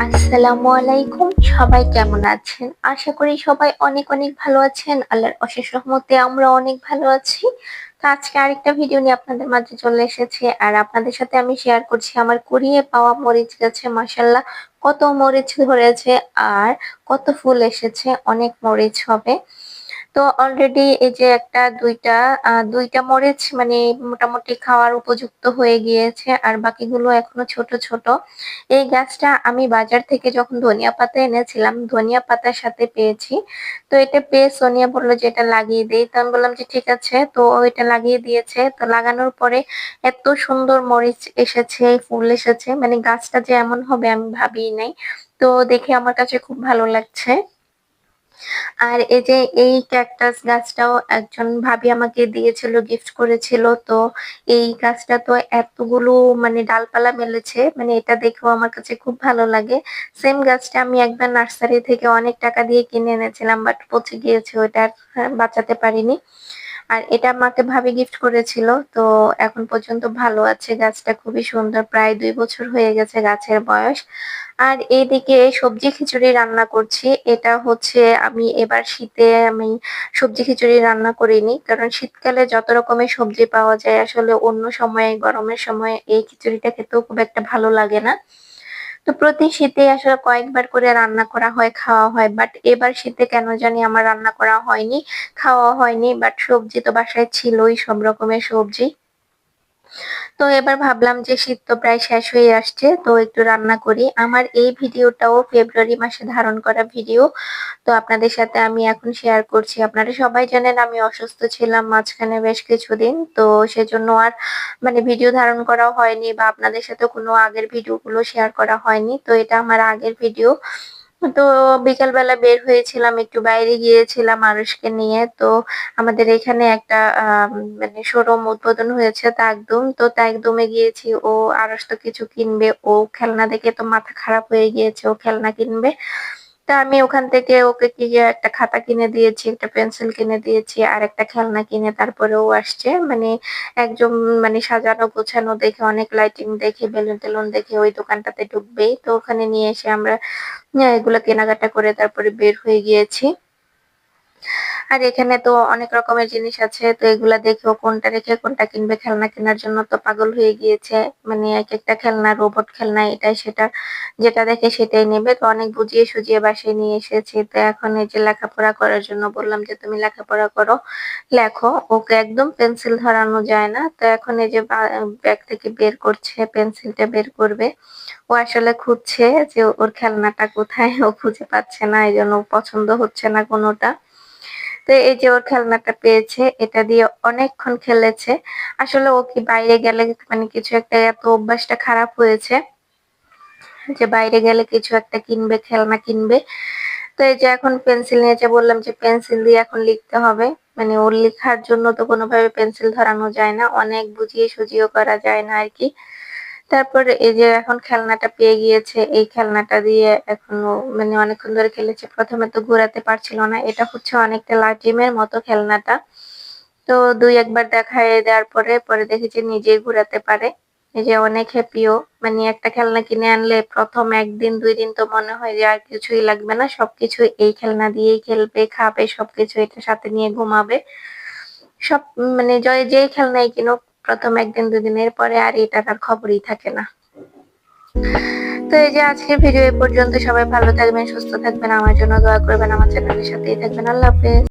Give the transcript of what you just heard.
আসসালামু আলাইকুম। সবাই কেমন আছেন? আশা করি সবাই অনেক অনেক ভালো আছেন। আল্লাহর অশেষ রহমতে আমরা অনেক ভালো আছি। তো আজকে আরেকটা ভিডিও নিয়ে আপনাদের মাঝে চলে এসেছি। আর আপনাদের সাথে আমি শেয়ার করছি আমার কুড়িয়ে পাওয়া মরিচ গাছে মাশাআল্লাহ কত মরিচ ধরেছে আর কত ফুল এসেছে। অনেক মরিচ হবে। তো অলরেডি এই যে ২টা মরিচ মানে মোটামুটি খাওয়ার উপযুক্ত হয়ে গিয়েছে আর বাকিগুলো এখনো ছোট ছোট। এই গাছটা আমি বাজার থেকে যখন ধনিয়া পাতা এনেছিলাম, ধনিয়া পাতার সাথে পেয়েছি। তো এটা পেয়ে সোনিয়া বলল যে এটা লাগিয়ে দেই। তো আমি বললাম যে ঠিক আছে। তো ও এটা লাগিয়ে দিয়েছে। তো লাগানোর পরে এত সুন্দর মরিচ এসেছে, ফুল এসেছে, মানে গাছটা যে এমন হবে আমি ভাবিই নাই। তো দেখে আমার কাছে খুব ভালো লাগছে। আর এই যে এই ক্যাকটাস গাছটাও একজন ভাবি আমাকে দিয়েছিল, গিফট করেছিল। তো এই গাছটা তো এতগুলো মানে ডালপালা মেলেছে, মানে এটা দেখেও আমার কাছে খুব ভালো লাগে। সেম গাছটা আমি একবার নার্সারি থেকে অনেক টাকা দিয়ে কিনে এনেছিলাম, বাট পচে গিয়েছে, ওইটা আর বাঁচাতে পারিনি। আর এটা আমাকে ভাবি গিফট করেছিল। তো এখন পর্যন্ত ভালো আছে, গাছটা খুবই সুন্দর, প্রায় ২ বছর হয়ে গেছে গাছের বয়স। আর এইদিকে সবজি খিচুড়ি রান্না করছি। এটা হচ্ছে আমি এবার শীতে আমি সবজি খিচুড়ি রান্না করিনি, কারণ শীতকালে যত রকমের সবজি পাওয়া যায় আসলে অন্য সময়ে গরমের সময় এই খিচুড়িটা খেতেও খুব একটা ভালো লাগে না। তো প্রতি শীতে আসলে কয়েকবার করে রান্না করা হয়, খাওয়া হয়, বাট এবার শীতে কেন জানি আমার রান্না করা হয়নি, খাওয়া হয়নি। বাট সবজি তো বাসায় ছিলই, সব রকমের সবজি। তো এবার ভাবলাম যে শীত তো প্রায় শেষ হয়ে আসছে, তো একটু রান্না করি। আমার এই ভিডিওটাও ফেব্রুয়ারি মাসে ধারণ করা ভিডিও। তো আপনাদের সাথে আমি এখন শেয়ার করছি। আপনারা সবাই জানেন আমি অসুস্থ ছিলাম মাঝখানে বেশ কিছুদিন, তো সেজন্য আর মানে ভিডিও ধারণ করা হয়নি বা আপনাদের সাথে কোনো আগের ভিডিওগুলো শেয়ার করা হয়নি। তো এটা আমার আগের ভিডিও। তো বিকাল বেলা বের হয়েছিলাম, একটু বাইরে গিয়েছিলাম আরুষকে নিয়ে। তো আমাদের এখানে একটা মানে শোরুম উদ্বোধন হয়েছে তাকদম। তো তাকদমে গিয়েছি, ও আরুষ তো কিছু কিনবে, ও খেলনা দেখে তো মাথা খারাপ হয়ে গিয়েছে, ও খেলনা কিনবে। তা আমি ওখান থেকে ওকে কি একটা খাতা কিনে দিয়েছি, একটা পেন্সিল কিনে দিয়েছি আর একটা খেলনা কিনে তারপরে ও আসছে। মানে একদম মানে সাজানো গোছানো দেখে, অনেক লাইটিং দেখে, বেলুন টেলুন দেখে ওই দোকানটাতে ঢুকবেই। তো ওখানে নিয়ে এসে আমরা এগুলো কেনাকাটা করে তারপরে বের হয়ে গিয়েছি। আর এখানে তো অনেক রকমের জিনিস আছে, তো এগুলা দেখেও কোনটা রেখে কোনটা কিনবে, খেলনা কেনার জন্য তো পাগল হয়ে গিয়েছে। মানে এক একটা খেলনা, রোবট খেলনা, এটাই সেটা, যেটা দেখে সেটাই নেবে। তো অনেক বুঝিয়ে সুঝিয়ে বাসায় নিয়ে এসেছি। তো এখন এই যে লেখাপড়া করার জন্য বললাম যে তুমি লেখাপড়া করো, লেখো। ওকে একদম পেন্সিল ধরানো যায় না। তো এখন এই যে ব্যাগ থেকে বের করছে, পেন্সিলটা বের করবে। ও আসলে খুঁজছে যে ওর খেলনাটা কোথায়, ও খুঁজে পাচ্ছে না, এই জন্য পছন্দ হচ্ছে না কোনোটা। তো এই যে ওর খেলনাটা পেয়েছে, এটা দিয়ে অনেকক্ষণ খেলেছে। আসলে ও কি বাইরে গেলে মানে কিছু একটা, এত অভ্যাসটা খারাপ হয়েছে যে বাইরে গেলে কিছু একটা কিনবে, খেলনা কিনবে। তো এই যে এখন পেন্সিল নিয়েছে, বললাম যে পেন্সিল দিয়ে এখন লিখতে হবে। মানে ওর লেখার জন্য তো কোনোভাবে পেন্সিল ধরানো যায় না, অনেক বুঝিয়ে সুঝিয়েও করা যায় না আর কি। তারপর এই যে এখন খেলনাটা পেয়ে গিয়েছে, এই খেলনাটা দিয়ে এখন ও মানে অনেকক্ষণ ধরে খেলেছে। প্রথমে তো ঘোরাতে পারছিল না, এটা হচ্ছে অনেকটা লাটিমের মতো খেলনাটা। তো ২-১ বার দেখায় দেওয়ার পরে পরে দেখেছি নিজেই ঘুরাতে পারে। এই যে অনেক হ্যাপিও। মানে একটা খেলনা কিনে আনলে প্রথম ১ দিন ২ দিন তো মনে হয় যে আর কিছুই লাগবে না, সবকিছু এই খেলনা দিয়েই খেলবে, খাবে, সবকিছু এটার সাথে নিয়ে ঘুমাবে। সব মানে যেই খেলনাই কিনুক, প্রথম ১ দিন ২ দিনের পরে আর এটার আর খবরই থাকে না। তো এই যে আজকের ভিডিও এ পর্যন্ত। সবাই ভালো থাকবেন, সুস্থ থাকবেন, আমার জন্য দোয়া করবেন, আমার চ্যানেলের সাথেই থাকবেন। আল্লাহ হাফেজ।